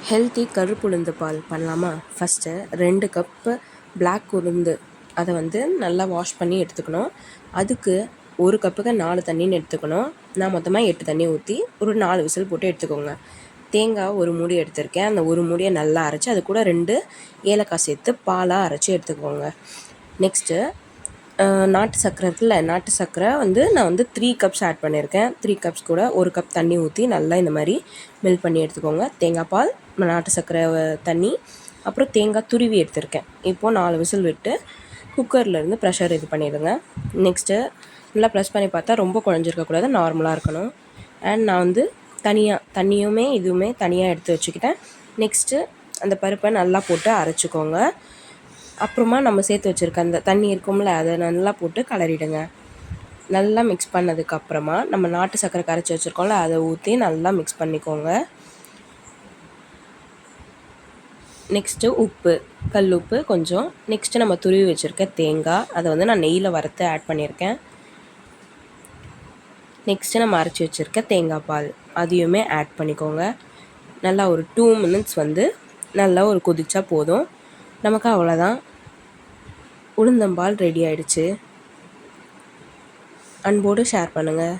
Healthy கருப்பு உளுந்து பால் பண்ணலாமா? ஃபஸ்ட்டு 2 கப்பு பிளாக் உளுந்து அதை நல்லா வாஷ் பண்ணி எடுத்துக்கணும். அதுக்கு 1 கப்புக்கு 4 தண்ணின்னு எடுத்துக்கணும். நான் மொத்தமாக 8 தண்ணி ஊற்றி ஒரு 4 விசில் போட்டு எடுத்துக்கோங்க. தேங்காய் 1 மூடி எடுத்திருக்கேன். அந்த 1 மூடியை நல்லா அரைச்சி அது கூட 2 ஏலக்காய் சேர்த்து பாலாக அரைச்சி எடுத்துக்கோங்க. நெக்ஸ்ட்டு நாட்டு சர்க்கரை இருக்குல்ல, நாட்டு சர்க்கரை நான் 3 கப்ஸ் ஆட் பண்ணியிருக்கேன். 3 கப்ஸ் கூட 1 கப் தண்ணி ஊற்றி நல்லா இந்த மாதிரி மெல்ட் பண்ணி எடுத்துக்கோங்க. தேங்காய் பால், நாட்டு சர்க்கரை தண்ணி, அப்புறம் தேங்காய் துருவி எடுத்திருக்கேன். இப்போது 4 விசில் விட்டு குக்கர்லேருந்து ப்ரெஷர் இது பண்ணிவிடுங்க. நெக்ஸ்ட்டு நல்லா ப்ரெஸ் பண்ணி பார்த்தா ரொம்ப குழஞ்சிருக்கக்கூடாது, நார்மலாக இருக்கணும். அண்ட் நான் தண்ணியுமே இதுவுமே தனியாக எடுத்து வச்சுக்கிட்டேன். நெக்ஸ்ட்டு அந்த பருப்பை நல்லா போட்டு அரைச்சிக்கோங்க. அப்புறமா நம்ம சேர்த்து வச்சுருக்க அந்த தண்ணி இருக்கும்ல, அதை நல்லா போட்டு கலரிடுங்க. நல்லா மிக்ஸ் பண்ணதுக்கப்புறமா நம்ம நாட்டு சர்க்கரை கரைச்சி வச்சுருக்கோம்ல, அதை ஊற்றி நல்லா மிக்ஸ் பண்ணிக்கோங்க. நெக்ஸ்ட்டு உப்பு, கல் உப்பு கொஞ்சம். நெக்ஸ்ட்டு நம்ம துருவி வச்சுருக்க தேங்காய், அதை நான் நெய்யில் வறுத்து ஆட் பண்ணியிருக்கேன். நெக்ஸ்ட்டு நம்ம அரைச்சி வச்சுருக்க தேங்காய் பால் அதையுமே ஆட் பண்ணிக்கோங்க. நல்லா ஒரு 2 மினிட்ஸ் நல்லா ஒரு கொதிச்சா போதும். நமக்கு அவ்வளோதான், உளுந்தம்பால் ரெடி ஆகிடுச்சு. அன்போடு ஷேர் பண்ணுங்கள்.